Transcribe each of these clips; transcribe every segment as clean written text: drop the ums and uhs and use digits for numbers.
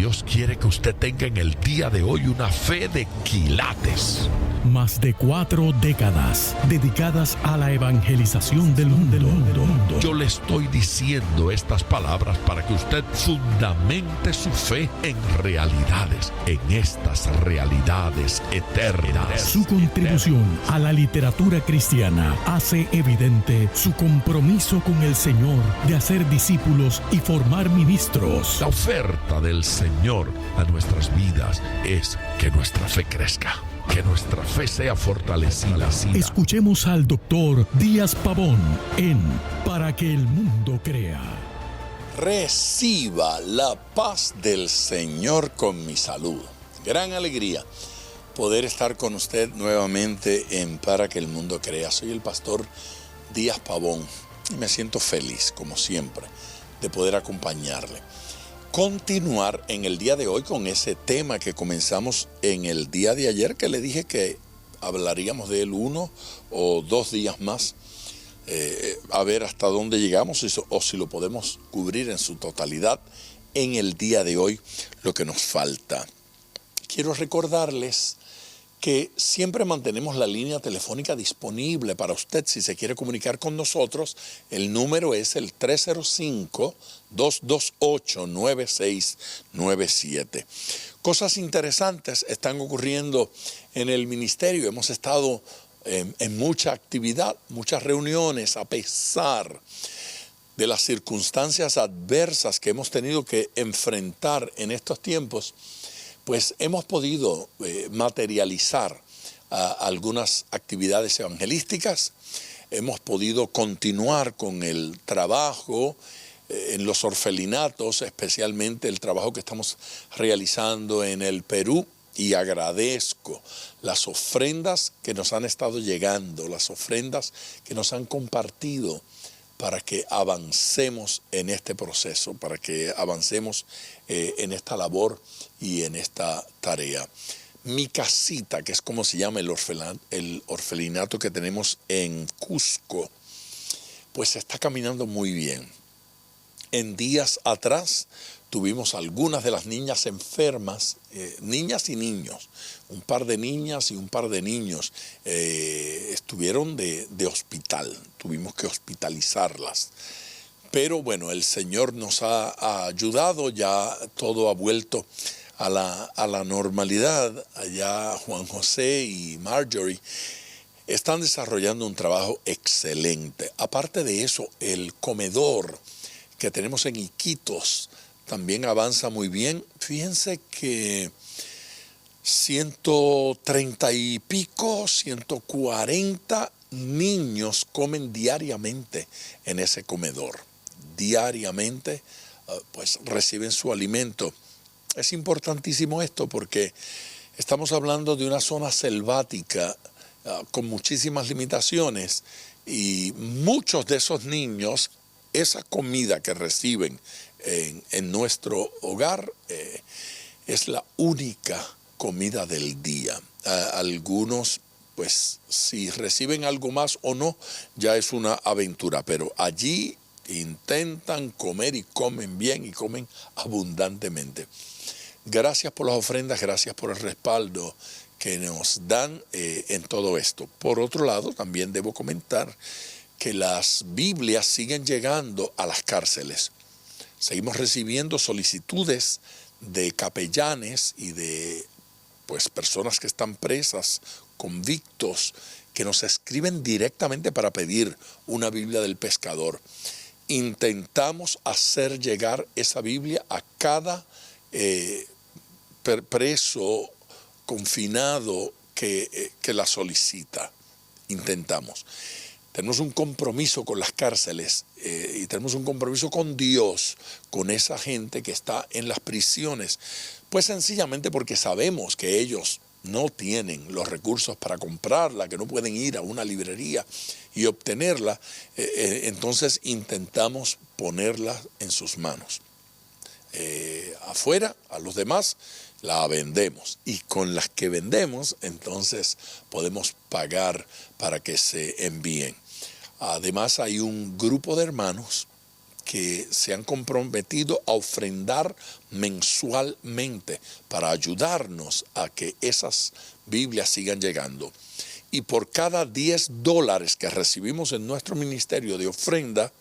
Dios quiere que usted tenga en el día de hoy una fe de quilates. Más de 4 décadas dedicadas a la evangelización del mundo. Yo le estoy diciendo estas palabras para que usted fundamente su fe en realidades, en estas realidades eternas. Su contribución a la literatura cristiana hace evidente su compromiso con el Señor de hacer discípulos y formar ministros. La oferta del Señor a nuestras vidas es que nuestra fe crezca, que nuestra fe sea fortalecida. Escuchemos al doctor Díaz Pavón en Para que el mundo crea. Reciba la paz del Señor con mi salud. Gran alegría poder estar con usted nuevamente en Para que el mundo crea. Soy el pastor Díaz Pavón y me siento feliz, como siempre, de poder acompañarle. Continuar en el día de hoy con ese tema que comenzamos en el día de ayer, que le dije que hablaríamos de él 1 o 2 días más, a ver hasta dónde llegamos o si lo podemos cubrir en su totalidad en el día de hoy, lo que nos falta. Quiero recordarles que siempre mantenemos la línea telefónica disponible para usted si se quiere comunicar con nosotros. El número es el 305-228-9697. Cosas interesantes están ocurriendo en el ministerio. Hemos estado en mucha actividad, muchas reuniones, a pesar de las circunstancias adversas que hemos tenido que enfrentar en estos tiempos. Pues hemos podido materializar algunas actividades evangelísticas, hemos podido continuar con el trabajo en los orfelinatos, especialmente el trabajo que estamos realizando en el Perú, y agradezco las ofrendas que nos han estado llegando, las ofrendas que nos han compartido para que avancemos en este proceso, para que avancemos en esta labor y en esta tarea. Mi casita, que es como se llama el orfelinato que tenemos en Cusco, pues está caminando muy bien. En días atrás tuvimos algunas de las niñas enfermas, niñas y niños, un par de niñas y un par de niños estuvieron de hospital, tuvimos que hospitalizarlas. Pero bueno, el Señor nos ha ayudado, ya todo ha vuelto a la normalidad. Allá Juan José y Marjorie están desarrollando un trabajo excelente. Aparte de eso, el comedor que tenemos en Iquitos también avanza muy bien. Fíjense que 130 y pico, 140 niños comen diariamente en ese comedor. Diariamente, pues reciben su alimento. Es importantísimo esto porque estamos hablando de una zona selvática con muchísimas limitaciones y muchos de esos niños, esa comida que reciben en nuestro hogar es la única comida del día. Algunos, pues, si reciben algo más o no, ya es una aventura, pero allí intentan comer y comen bien y comen abundantemente. Gracias por las ofrendas, gracias por el respaldo que nos dan en todo esto. Por otro lado, también debo comentar que las Biblias siguen llegando a las cárceles. Seguimos recibiendo solicitudes de capellanes y de personas que están presas, convictos, que nos escriben directamente para pedir una Biblia del pescador. Intentamos hacer llegar esa Biblia a cada preso, confinado que la solicita. Intentamos. Tenemos un compromiso con las cárceles y tenemos un compromiso con Dios, con esa gente que está en las prisiones. Pues sencillamente porque sabemos que ellos no tienen los recursos para comprarla, que no pueden ir a una librería y obtenerla, entonces intentamos ponerla en sus manos. Afuera, a los demás, la vendemos. Y con las que vendemos, entonces podemos pagar para que se envíen. Además, hay un grupo de hermanos que se han comprometido a ofrendar mensualmente para ayudarnos a que esas Biblias sigan llegando. Y por cada $10 que recibimos en nuestro ministerio de ofrenda,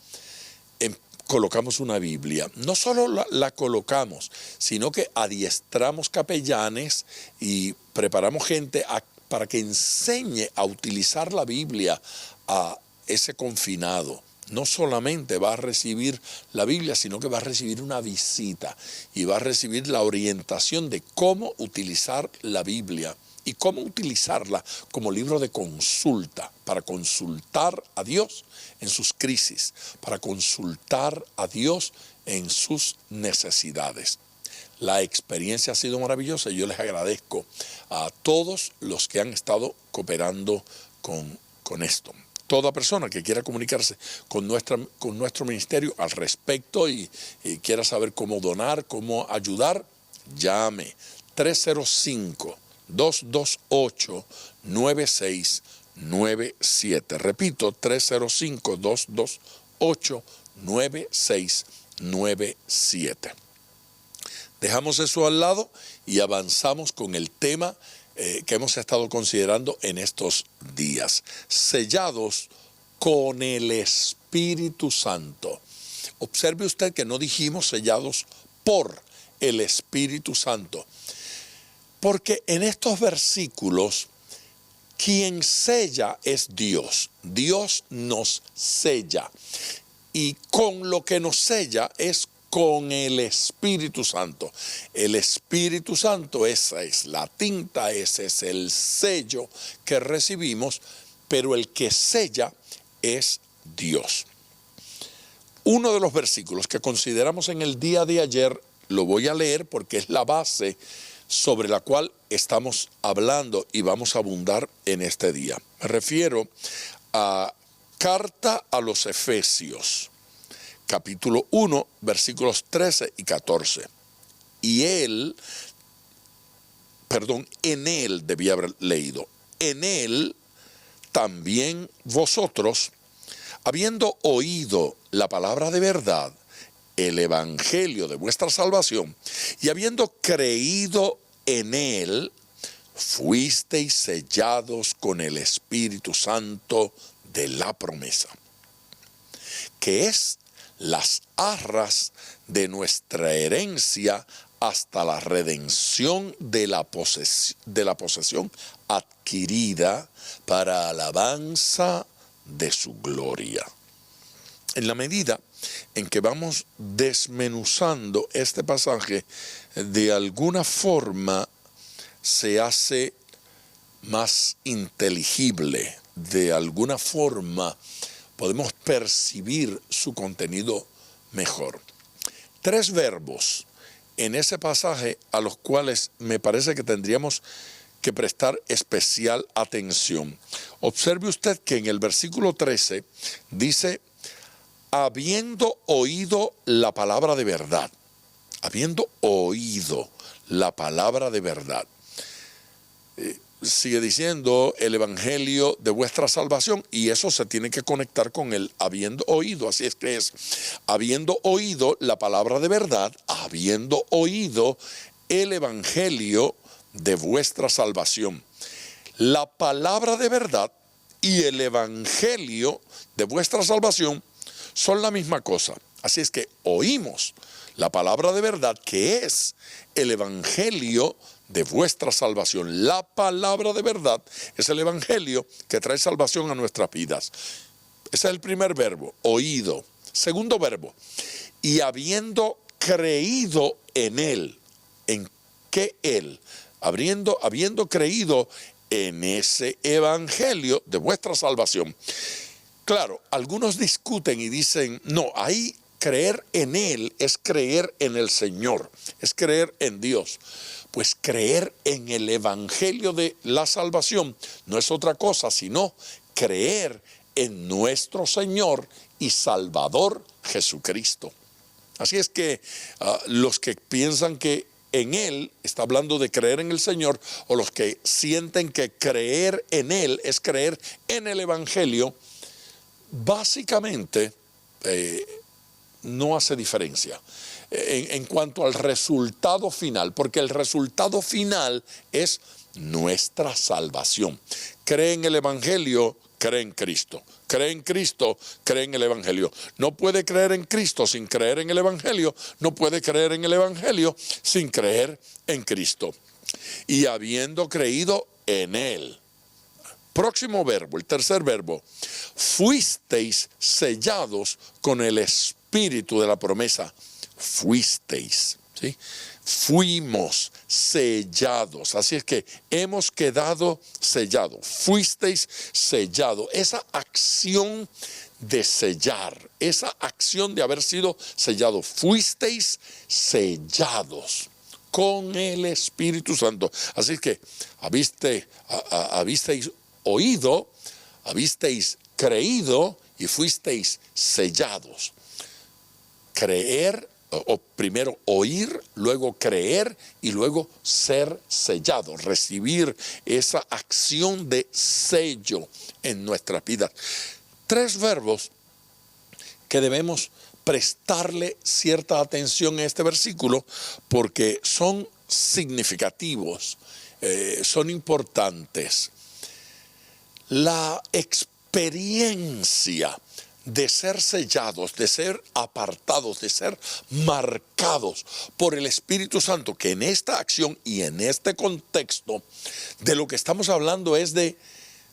colocamos una Biblia. No solo la colocamos, sino que adiestramos capellanes y preparamos gente para que enseñe a utilizar la Biblia a ese confinado. No solamente va a recibir la Biblia, sino que va a recibir una visita y va a recibir la orientación de cómo utilizar la Biblia y cómo utilizarla como libro de consulta, para consultar a Dios en sus crisis, para consultar a Dios en sus necesidades. La experiencia ha sido maravillosa y yo les agradezco a todos los que han estado cooperando con esto. Toda persona que quiera comunicarse con nuestro ministerio al respecto y quiera saber cómo donar, cómo ayudar, llame 305-228-9697. Repito, 305-228-9697. Dejamos eso al lado y avanzamos con el tema que hemos estado considerando en estos días. Sellados con el Espíritu Santo. Observe usted que no dijimos sellados por el Espíritu Santo. Porque en estos versículos, quien sella es Dios. Dios nos sella. Y con lo que nos sella es con el Espíritu Santo. El Espíritu Santo, esa es la tinta, ese es el sello que recibimos, pero el que sella es Dios. Uno de los versículos que consideramos en el día de ayer, lo voy a leer porque es la base sobre la cual estamos hablando y vamos a abundar en este día. Me refiero a Carta a los Efesios, capítulo 1, versículos 13 y 14. En él debía haber leído. En él también vosotros, habiendo oído la palabra de verdad, el evangelio de vuestra salvación, y habiendo creído en él, fuisteis sellados con el Espíritu Santo de la promesa, que es las arras de nuestra herencia hasta la redención de la posesión adquirida para alabanza de su gloria. En la medida en que vamos desmenuzando este pasaje, de alguna forma se hace más inteligible, de alguna forma podemos percibir su contenido mejor. 3 verbos en ese pasaje a los cuales me parece que tendríamos que prestar especial atención. Observe usted que en el versículo 13 dice, habiendo oído la palabra de verdad. Habiendo oído la palabra de verdad. Sigue diciendo el evangelio de vuestra salvación, y eso se tiene que conectar con el habiendo oído. Así es que es habiendo oído la palabra de verdad, habiendo oído el evangelio de vuestra salvación. La palabra de verdad y el evangelio de vuestra salvación son la misma cosa. Así es que oímos la palabra de verdad, que es el evangelio de vuestra salvación. La palabra de verdad es el evangelio que trae salvación a nuestras vidas. Ese es el primer verbo, oído. Segundo verbo, y habiendo creído en él. ¿En qué él? Habiendo creído en ese evangelio de vuestra salvación. Claro, algunos discuten y dicen, no, ahí creer en él es creer en el Señor, es creer en Dios. Pues creer en el evangelio de la salvación no es otra cosa sino creer en nuestro Señor y Salvador Jesucristo. Así es que los que piensan que en Él está hablando de creer en el Señor, o los que sienten que creer en Él es creer en el evangelio, básicamente no hace diferencia en cuanto al resultado final, porque el resultado final es nuestra salvación. Cree en el Evangelio, cree en Cristo. Cree en Cristo, cree en el Evangelio. No puede creer en Cristo sin creer en el Evangelio. No puede creer en el Evangelio sin creer en Cristo. Y habiendo creído en Él. Próximo verbo, el tercer verbo. Fuisteis sellados con el Espíritu de la promesa. Fuisteis, ¿sí? Fuimos sellados, así es que hemos quedado sellados, fuisteis sellados, esa acción de sellar, esa acción de haber sido sellados, fuisteis sellados con el Espíritu Santo, así es que habisteis oído, habisteis creído y fuisteis sellados. Creer, o primero oír, luego creer y luego ser sellado, recibir esa acción de sello en nuestras vidas. Tres verbos que debemos prestarle cierta atención a este versículo porque son significativos, son importantes. La experiencia de ser sellados, de ser apartados, de ser marcados por el Espíritu Santo, que en esta acción y en este contexto de lo que estamos hablando es de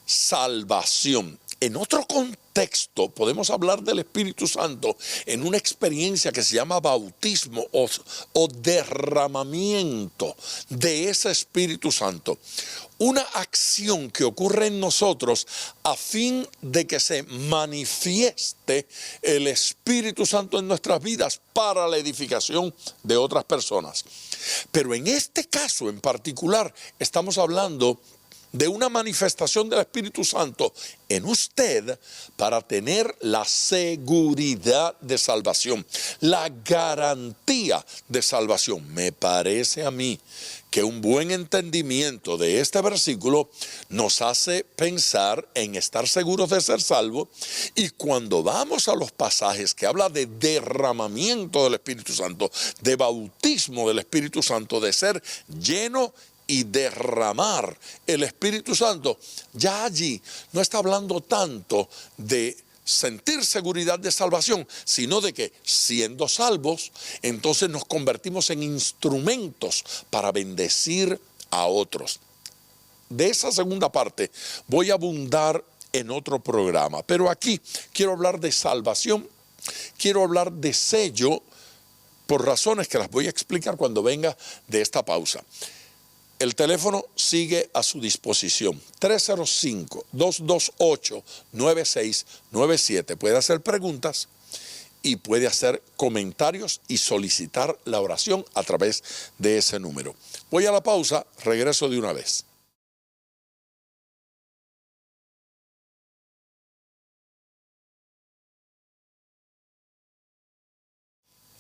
salvación. En otro contexto podemos hablar del Espíritu Santo en una experiencia que se llama bautismo o derramamiento de ese Espíritu Santo. Una acción que ocurre en nosotros a fin de que se manifieste el Espíritu Santo en nuestras vidas para la edificación de otras personas. Pero en este caso en particular estamos hablando de una manifestación del Espíritu Santo en usted para tener la seguridad de salvación, la garantía de salvación. Me parece a mí que un buen entendimiento de este versículo nos hace pensar en estar seguros de ser salvos, y cuando vamos a los pasajes que habla de derramamiento del Espíritu Santo, de bautismo del Espíritu Santo, de ser lleno y derramar el Espíritu Santo, ya allí no está hablando tanto de sentir seguridad de salvación, sino de que siendo salvos, entonces nos convertimos en instrumentos para bendecir a otros. De esa segunda parte voy a abundar en otro programa, pero aquí quiero hablar de salvación, quiero hablar de sello, por razones que las voy a explicar cuando venga de esta pausa. El teléfono sigue a su disposición, 305-228-9697. Puede hacer preguntas y puede hacer comentarios y solicitar la oración a través de ese número. Voy a la pausa, regreso de una vez.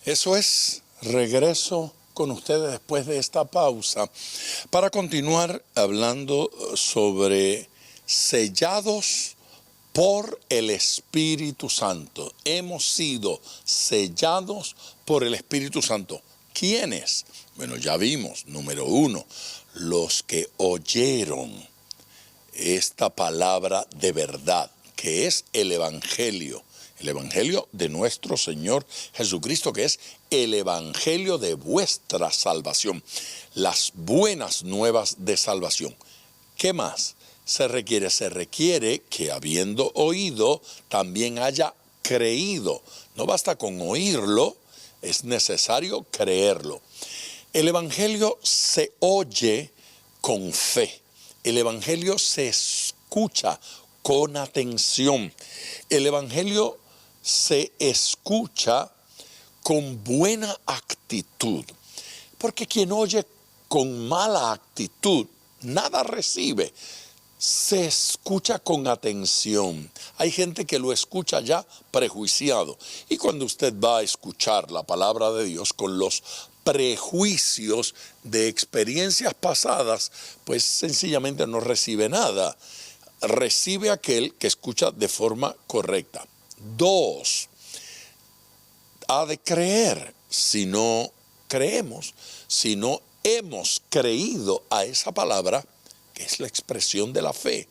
Eso es, regreso con ustedes después de esta pausa para continuar hablando sobre sellados por el Espíritu Santo. Hemos sido sellados por el Espíritu Santo. ¿Quiénes? Bueno, ya vimos, número uno, los que oyeron esta palabra de verdad, que es el Evangelio de nuestro Señor Jesucristo, que es el Evangelio de vuestra salvación, las buenas nuevas de salvación. ¿Qué más se requiere? Se requiere que habiendo oído, también haya creído. No basta con oírlo, es necesario creerlo. El Evangelio se oye con fe. El Evangelio se escucha con atención. El Evangelio se escucha con buena actitud, porque quien oye con mala actitud nada recibe. Se escucha con atención. Hay gente que lo escucha ya prejuiciado, y cuando usted va a escuchar la palabra de Dios con los prejuicios de experiencias pasadas, pues sencillamente no recibe nada. Recibe aquel que escucha de forma correcta. Dos, ha de creer. Si no creemos, si no hemos creído a esa palabra, que es la expresión de la fe,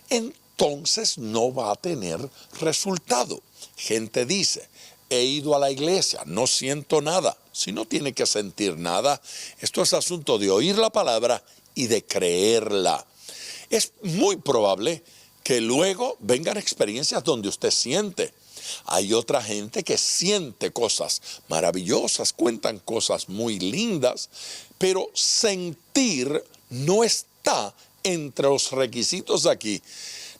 entonces no va a tener resultado. Gente dice, he ido a la iglesia, no siento nada. Si no tiene que sentir nada, esto es asunto de oír la palabra y de creerla. Es muy probable que luego vengan experiencias donde usted siente. Hay otra gente que siente cosas maravillosas, cuentan cosas muy lindas, pero sentir no está entre los requisitos de aquí.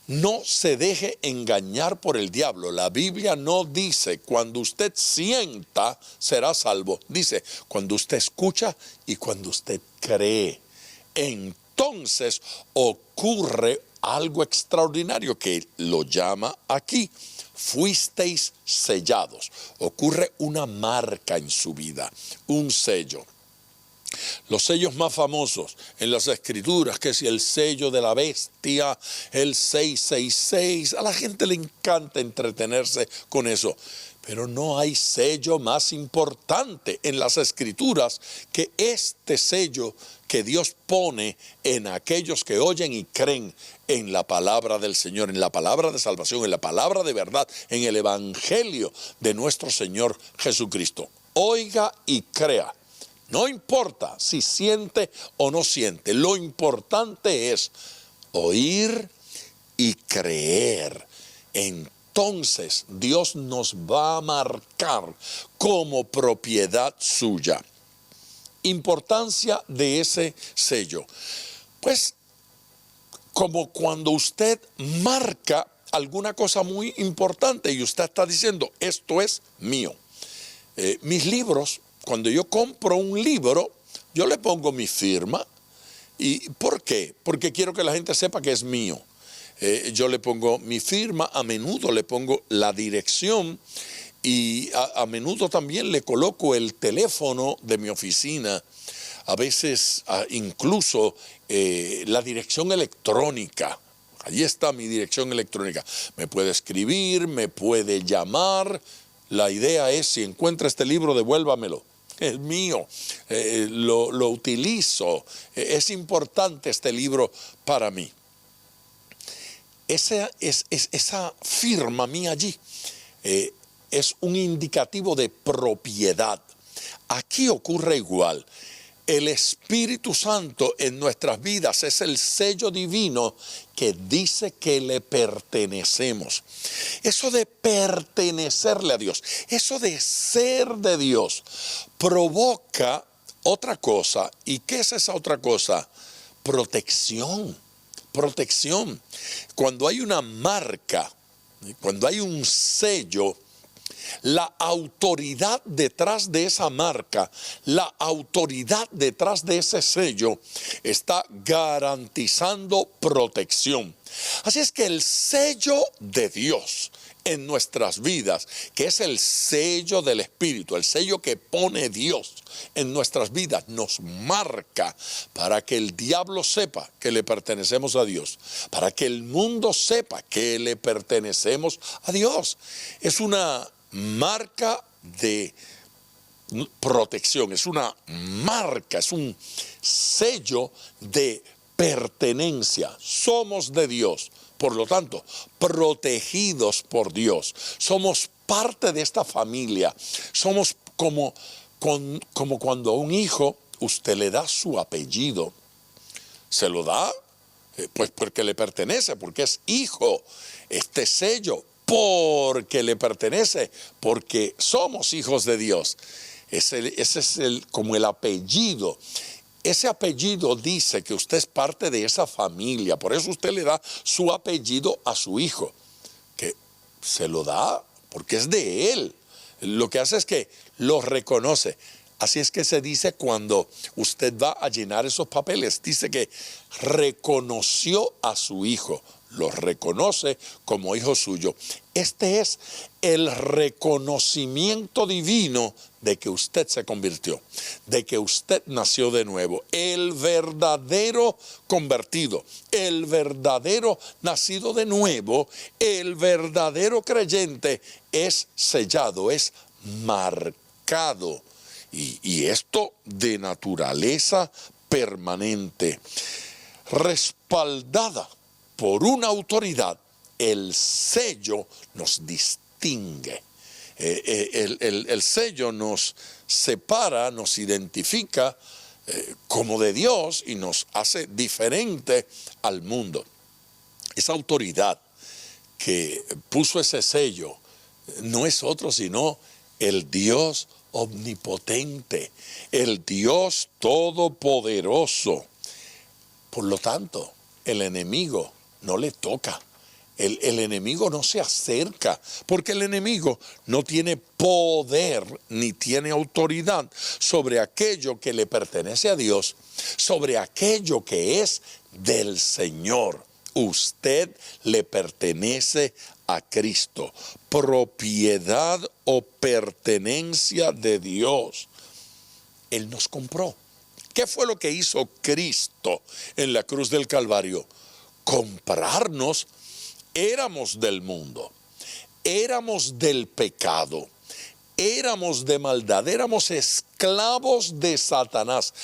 No se deje engañar por el diablo. La Biblia no dice cuando usted sienta será salvo. Dice cuando usted escucha y cuando usted cree. Entonces ocurre algo extraordinario que lo llama aquí. Fuisteis sellados. Ocurre una marca en su vida, un sello. Los sellos más famosos en las escrituras, que es el sello de la bestia, el 666, a la gente le encanta entretenerse con eso. Pero no hay sello más importante en las escrituras que este sello que Dios pone en aquellos que oyen y creen en la palabra del Señor, en la palabra de salvación, en la palabra de verdad, en el evangelio de nuestro Señor Jesucristo. Oiga y crea. No importa si siente o no siente, lo importante es oír y creer. Entonces Dios nos va a marcar como propiedad suya. Importancia de ese sello. Pues como cuando usted marca alguna cosa muy importante y usted está diciendo, esto es mío. Mis libros, cuando yo compro un libro, yo le pongo mi firma. ¿Y por qué? Porque quiero que la gente sepa que es mío. Yo le pongo mi firma, a menudo le pongo la dirección y a menudo también le coloco el teléfono de mi oficina, a veces incluso la dirección electrónica. Allí está mi dirección electrónica. Me puede escribir, me puede llamar. La idea es, si encuentra este libro, devuélvamelo. Es mío, lo utilizo. Es importante este libro para mí. Esa firma mía allí es un indicativo de propiedad. Aquí ocurre igual. El Espíritu Santo en nuestras vidas es el sello divino que dice que le pertenecemos. Eso de pertenecerle a Dios, eso de ser de Dios, provoca otra cosa. ¿Y qué es esa otra cosa? Protección. Protección. Cuando hay una marca, cuando hay un sello, la autoridad detrás de esa marca, la autoridad detrás de ese sello está garantizando protección. Así es que el sello de Dios en nuestras vidas, que es el sello del Espíritu, el sello que pone Dios en nuestras vidas, nos marca para que el diablo sepa que le pertenecemos a Dios, para que el mundo sepa que le pertenecemos a Dios. Es una marca de protección, es una marca, es un sello de pertenencia. Somos de Dios. Por lo tanto, protegidos por Dios. Somos parte de esta familia. Somos como cuando a un hijo usted le da su apellido. ¿Se lo da? Pues porque le pertenece, porque es hijo. Este sello, porque le pertenece, porque somos hijos de Dios. Ese es como el apellido. Ese apellido dice que usted es parte de esa familia. Por eso usted le da su apellido a su hijo, que se lo da porque es de él. Lo que hace es que lo reconoce. Así es que se dice cuando usted va a llenar esos papeles, dice que reconoció a su hijo, lo reconoce como hijo suyo. Este es el reconocimiento divino de que usted se convirtió, de que usted nació de nuevo. El verdadero convertido, el verdadero nacido de nuevo, el verdadero creyente es sellado, es marcado, y esto de naturaleza permanente, respaldada por una autoridad. El sello nos distingue. El sello nos separa, nos identifica como de Dios y nos hace diferente al mundo. Esa autoridad que puso ese sello no es otro sino el Dios omnipotente, el Dios todopoderoso. Por lo tanto, el enemigo no le toca. El enemigo no se acerca, porque el enemigo no tiene poder ni tiene autoridad sobre aquello que le pertenece a Dios, sobre aquello que es del Señor. Usted le pertenece a Cristo, propiedad o pertenencia de Dios. Él nos compró. ¿Qué fue lo que hizo Cristo en la cruz del Calvario? Comprarnos. Éramos del mundo, éramos del pecado, éramos de maldad, éramos esclavos de Satanás.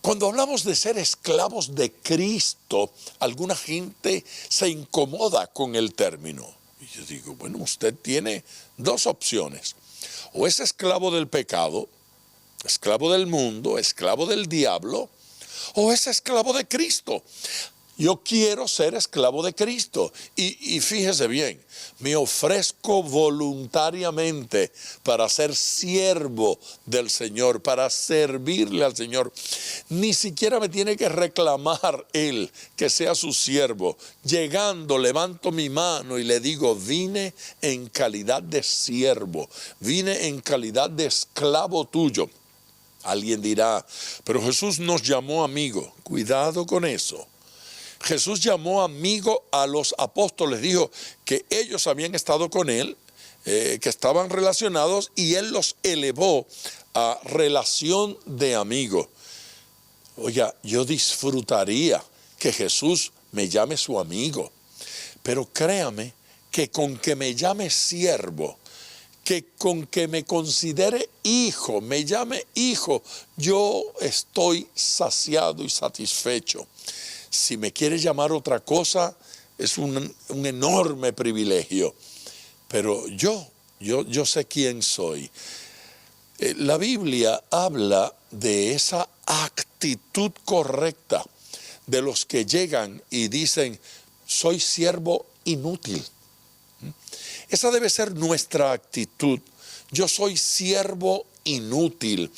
Cuando hablamos de ser esclavos de Cristo, alguna gente se incomoda con el término. Y yo digo, bueno, usted tiene dos opciones. O es esclavo del pecado, esclavo del mundo, esclavo del diablo, o es esclavo de Cristo. Yo quiero ser esclavo de Cristo. Y fíjese bien, me ofrezco voluntariamente para ser siervo del Señor, para servirle al Señor. Ni siquiera me tiene que reclamar Él que sea su siervo. Llegando, levanto mi mano y le digo, vine en calidad de siervo, vine en calidad de esclavo tuyo. Alguien dirá, pero Jesús nos llamó amigo. Cuidado con eso. Jesús llamó amigo a los apóstoles, dijo que ellos habían estado con él, que estaban relacionados, y él los elevó a relación de amigo. Oiga, yo disfrutaría que Jesús me llame su amigo, pero créame que con que me llame siervo, que con que me considere hijo, me llame hijo, yo estoy saciado y satisfecho. Si me quiere llamar otra cosa, es un enorme privilegio. Pero yo sé quién soy. La Biblia habla de esa actitud correcta de los que llegan y dicen, soy siervo inútil. Esa debe ser nuestra actitud. Yo soy siervo inútil.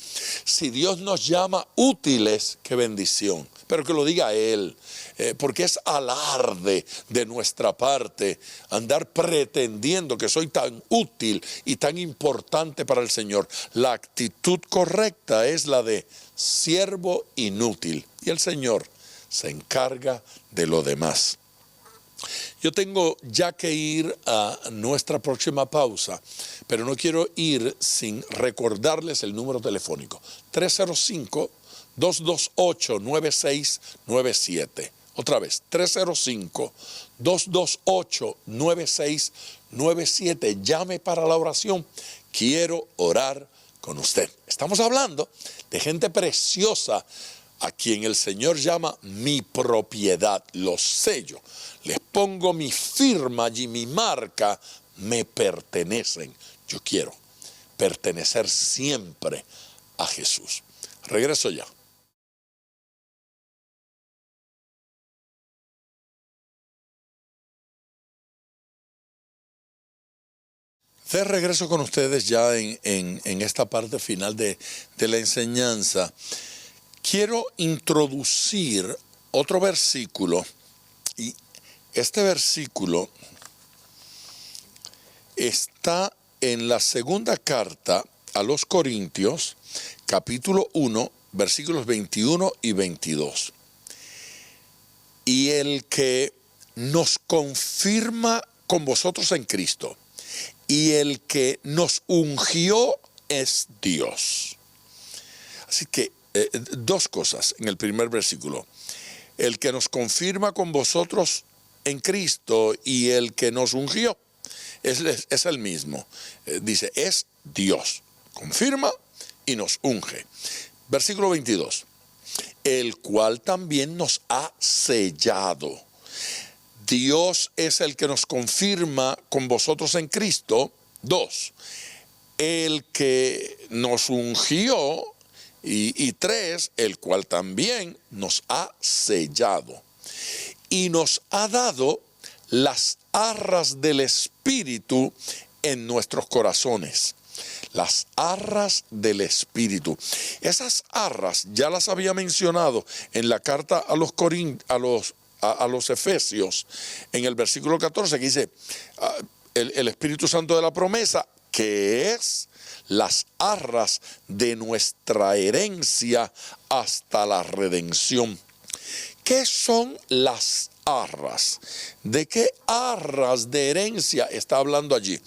Si Dios nos llama útiles, qué bendición. Pero que lo diga Él, porque es alarde de nuestra parte andar pretendiendo que soy tan útil y tan importante para el Señor. La actitud correcta es la de siervo inútil, y el Señor se encarga de lo demás. Yo tengo ya que ir a nuestra próxima pausa, pero no quiero ir sin recordarles el número telefónico, 305-228-9697. Otra vez, 305-228-9697. Llame para la oración. Quiero orar con usted. Estamos hablando de gente preciosa a quien el Señor llama mi propiedad. Los sello. Les pongo mi firma y mi marca. Me pertenecen. Yo quiero pertenecer siempre a Jesús. Regreso ya. De regreso con ustedes ya en esta parte final de la enseñanza. Quiero introducir otro versículo, y este versículo está en la segunda carta a los Corintios, capítulo 1, versículos 21 y 22. Y el que nos confirma con vosotros en Cristo, y el que nos ungió es Dios. Así que dos cosas en el primer versículo. El que nos confirma con vosotros en Cristo y el que nos ungió es el mismo. Dice, es Dios. confirma y nos unge. Versículo 22. El cual también nos ha sellado. Dios es el que nos confirma con vosotros en Cristo. 2. El que nos ungió. Y 3, el cual también nos ha sellado. Y nos ha dado las arras del Espíritu en nuestros corazones. Las arras del Espíritu. Esas arras ya las había mencionado en la carta a los Efesios, en el versículo 14, que dice, el Espíritu Santo de la promesa, que es las arras de nuestra herencia hasta la redención. ¿Qué son las arras? ¿De qué arras de herencia está hablando allí?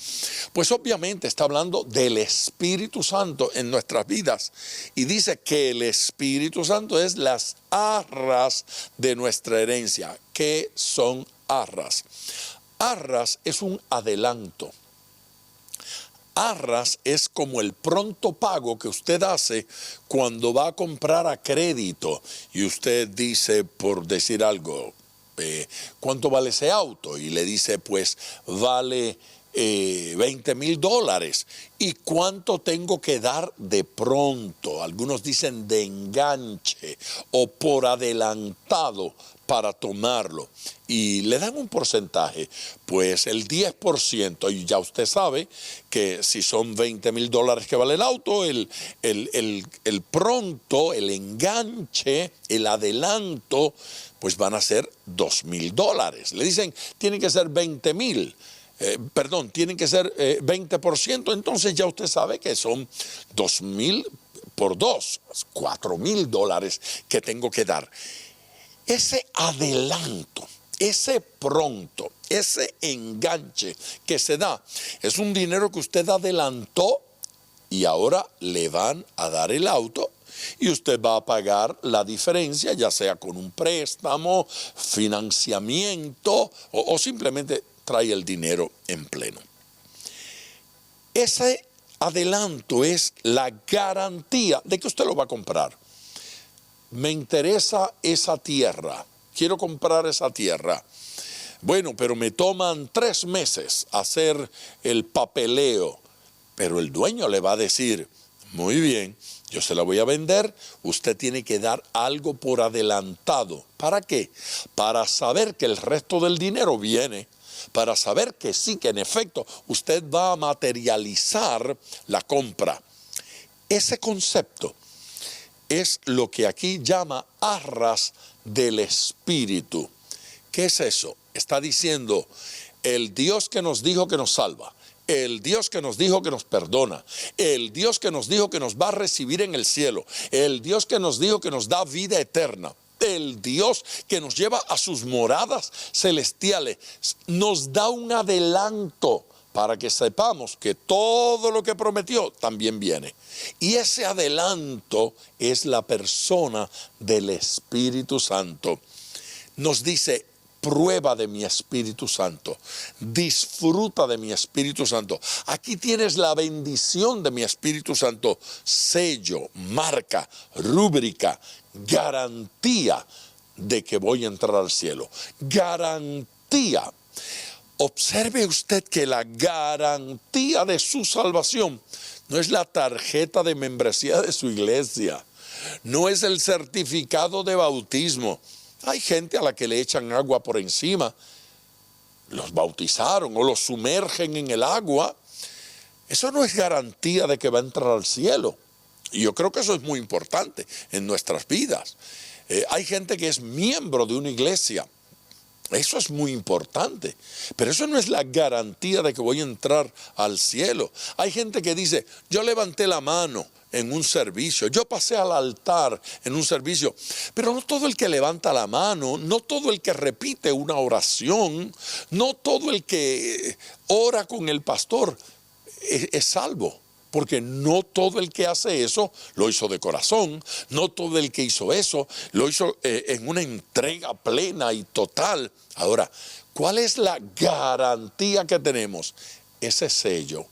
Pues obviamente está hablando del Espíritu Santo en nuestras vidas. Y dice que el Espíritu Santo es las arras de nuestra herencia. ¿Qué son arras? Arras es un adelanto. Arras es como el pronto pago que usted hace cuando va a comprar a crédito y usted dice, por decir algo, ¿cuánto vale ese auto? Y le dice, pues vale $20,000. ¿Y cuánto tengo que dar de pronto? Algunos dicen de enganche o por adelantado para tomarlo. Y le dan un porcentaje, pues el 10%. Y ya usted sabe que si son $20,000 que vale el auto, el pronto, el enganche, el adelanto, pues van a ser $2,000. Le dicen, tienen que ser 20,000. Tienen que ser 20%, entonces ya usted sabe que son 2,000 por 2, $4,000 que tengo que dar. Ese adelanto, ese pronto, ese enganche que se da, es un dinero que usted adelantó y ahora le van a dar el auto y usted va a pagar la diferencia, ya sea con un préstamo, financiamiento o simplemente trae el dinero en pleno. Ese adelanto es la garantía de que usted lo va a comprar. Me interesa esa tierra, quiero comprar esa tierra. Bueno, pero me toman 3 meses hacer el papeleo. Pero el dueño le va a decir, muy bien, yo se la voy a vender, usted tiene que dar algo por adelantado. ¿Para qué? Para saber que el resto del dinero viene. Para saber que sí, que en efecto usted va a materializar la compra. Ese concepto es lo que aquí llama arras del Espíritu. ¿Qué es eso? Está diciendo, el Dios que nos dijo que nos salva, el Dios que nos dijo que nos perdona, el Dios que nos dijo que nos va a recibir en el cielo, el Dios que nos dijo que nos da vida eterna, el Dios que nos lleva a sus moradas celestiales, nos da un adelanto para que sepamos que todo lo que prometió también viene. Y ese adelanto es la persona del Espíritu Santo. Nos dice, prueba de mi Espíritu Santo, disfruta de mi Espíritu Santo. Aquí tienes la bendición de mi Espíritu Santo, sello, marca, rúbrica, garantía de que voy a entrar al cielo. Garantía. Observe usted que la garantía de su salvación no es la tarjeta de membresía de su iglesia, no es el certificado de bautismo. Hay gente a la que le echan agua por encima, los bautizaron o los sumergen en el agua. Eso no es garantía de que va a entrar al cielo. Y yo creo que eso es muy importante en nuestras vidas. Hay gente que es miembro de una iglesia. Eso es muy importante, pero eso no es la garantía de que voy a entrar al cielo. Hay gente que dice, yo levanté la mano en un servicio, yo pasé al altar en un servicio, pero no todo el que levanta la mano, no todo el que repite una oración, no todo el que ora con el pastor es salvo. Porque no todo el que hace eso lo hizo de corazón, no todo el que hizo eso lo hizo en una entrega plena y total. Ahora, ¿cuál es la garantía que tenemos? Ese sello,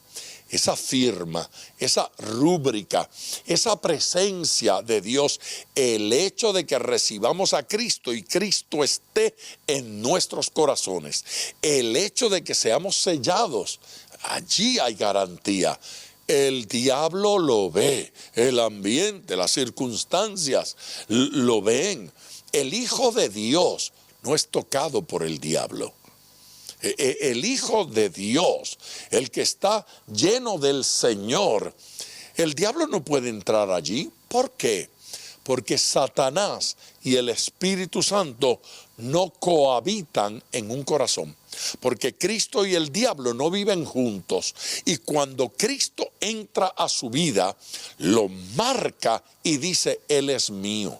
esa firma, esa rúbrica, esa presencia de Dios, el hecho de que recibamos a Cristo y Cristo esté en nuestros corazones, el hecho de que seamos sellados, allí hay garantía. El diablo lo ve, el ambiente, las circunstancias lo ven. El Hijo de Dios no es tocado por el diablo. El Hijo de Dios, el que está lleno del Señor, el diablo no puede entrar allí. ¿Por qué? Porque Satanás y el Espíritu Santo no cohabitan en un corazón. Porque Cristo y el diablo no viven juntos. Y cuando Cristo entra a su vida, lo marca y dice, Él es mío.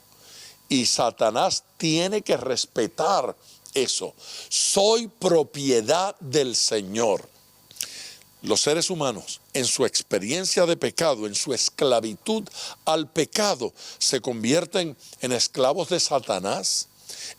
Y Satanás tiene que respetar eso. Soy propiedad del Señor. Los seres humanos, en su experiencia de pecado, en su esclavitud al pecado, se convierten en esclavos de Satanás,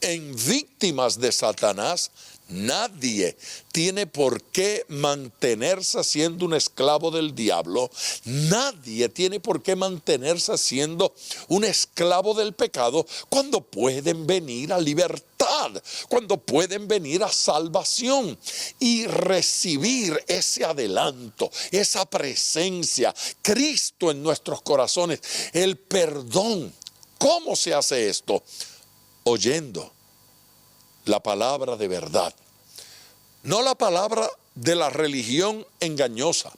en víctimas de Satanás. Nadie tiene por qué mantenerse siendo un esclavo del diablo. Nadie tiene por qué mantenerse siendo un esclavo del pecado cuando pueden venir a libertad, cuando pueden venir a salvación y recibir ese adelanto, esa presencia, Cristo en nuestros corazones, el perdón. ¿Cómo se hace esto? Oyendo la palabra de verdad, no la palabra de la religión engañosa,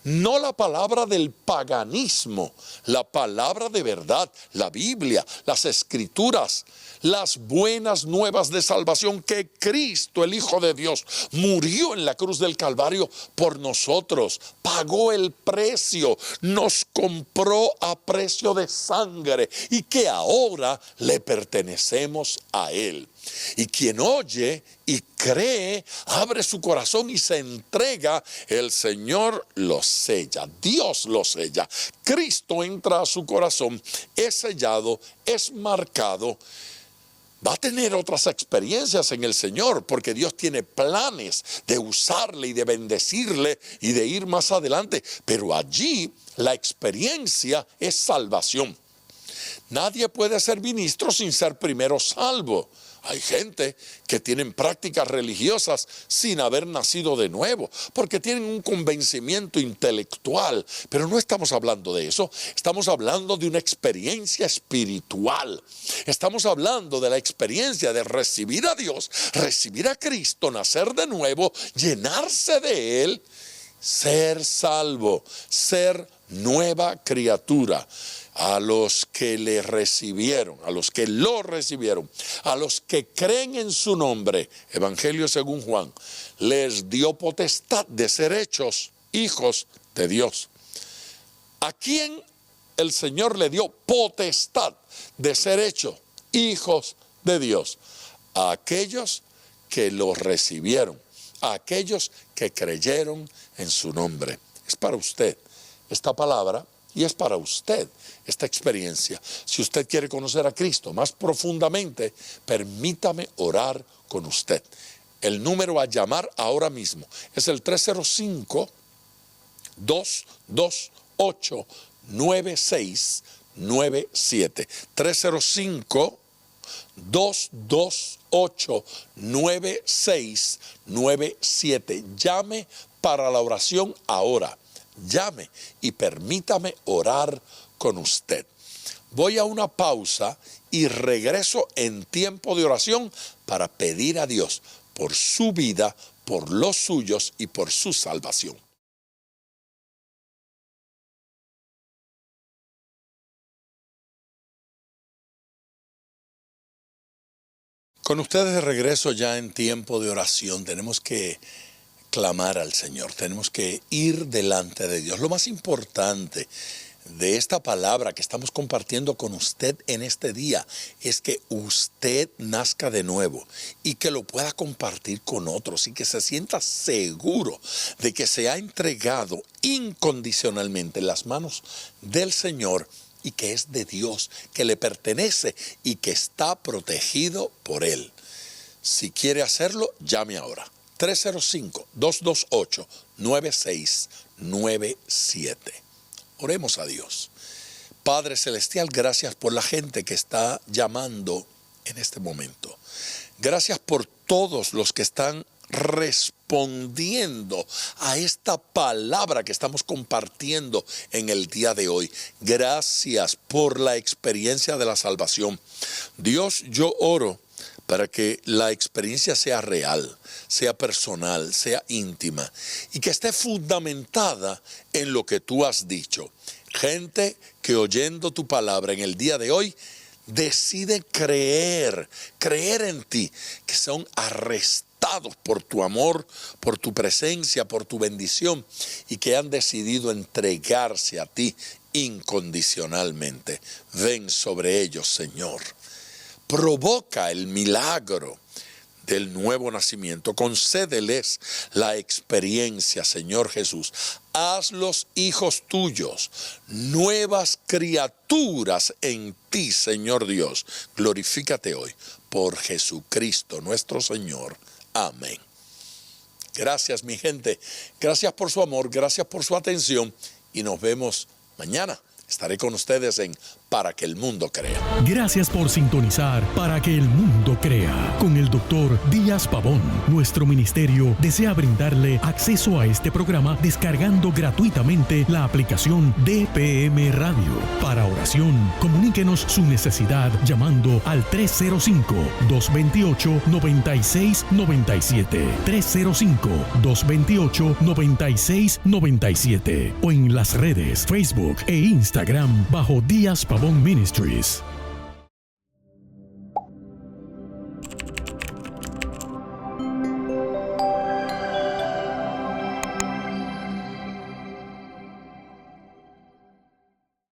no la palabra del paganismo, la palabra de verdad, la Biblia, las Escrituras, las buenas nuevas de salvación, que Cristo, el Hijo de Dios, murió en la cruz del Calvario por nosotros, pagó el precio, nos compró a precio de sangre y que ahora le pertenecemos a Él. Y quien oye y cree, abre su corazón y se entrega, el Señor lo sella, Dios lo sella. Cristo entra a su corazón, es sellado, es marcado. Va a tener otras experiencias en el Señor, porque Dios tiene planes de usarle y de bendecirle y de ir más adelante. Pero allí la experiencia es salvación. Nadie puede ser ministro sin ser primero salvo. Hay gente que tienen prácticas religiosas sin haber nacido de nuevo, porque tienen un convencimiento intelectual, pero no estamos hablando de eso. Estamos hablando de una experiencia espiritual. Estamos hablando de la experiencia de recibir a Dios, recibir a Cristo, nacer de nuevo, llenarse de Él, ser salvo, ser nueva criatura. A los que le recibieron, a los que lo recibieron, a los que creen en su nombre, Evangelio según Juan, les dio potestad de ser hechos hijos de Dios. ¿A quién el Señor le dio potestad de ser hechos hijos de Dios? A aquellos que lo recibieron, a aquellos que creyeron en su nombre. Es para usted esta palabra. Y es para usted esta experiencia. Si usted quiere conocer a Cristo más profundamente, permítame orar con usted. El número a llamar ahora mismo es el 305-228-9697. 305-228-9697. Llame para la oración ahora. Llame y permítame orar con usted. Voy a una pausa y regreso en tiempo de oración para pedir a Dios por su vida, por los suyos y por su salvación. Con ustedes de regreso ya en tiempo de oración. Tenemos que clamar al Señor, tenemos que ir delante de Dios. Lo más importante de esta palabra que estamos compartiendo con usted en este día es que usted nazca de nuevo y que lo pueda compartir con otros y que se sienta seguro de que se ha entregado incondicionalmente en las manos del Señor y que es de Dios, que le pertenece y que está protegido por Él. Si quiere hacerlo, llame ahora. 305-228-9697. 97. Oremos a Dios. Padre Celestial, gracias por la gente que está llamando en este momento. Gracias por todos los que están respondiendo a esta palabra que estamos compartiendo en el día de hoy. Gracias por la experiencia de la salvación. Dios, yo oro para que la experiencia sea real, sea personal, sea íntima y que esté fundamentada en lo que tú has dicho. Gente que oyendo tu palabra en el día de hoy decide creer en ti, que son arrestados por tu amor, por tu presencia, por tu bendición y que han decidido entregarse a ti incondicionalmente. Ven sobre ellos, Señor. Provoca el milagro del nuevo nacimiento. Concédeles la experiencia, Señor Jesús. Hazlos hijos tuyos, nuevas criaturas en ti, Señor Dios. Glorifícate hoy por Jesucristo nuestro Señor. Amén. Gracias, mi gente. Gracias por su amor, gracias por su atención y nos vemos mañana. Estaré con ustedes en Para que el Mundo Crea. Gracias por sintonizar Para que el Mundo Crea con el Dr. Díaz Pavón. Nuestro ministerio desea brindarle acceso a este programa descargando gratuitamente la aplicación DPM Radio. Para oración, comuníquenos su necesidad llamando al 305-228-9697. 305-228-9697 o en las redes Facebook e Instagram bajo Díaz Pavón Ministries.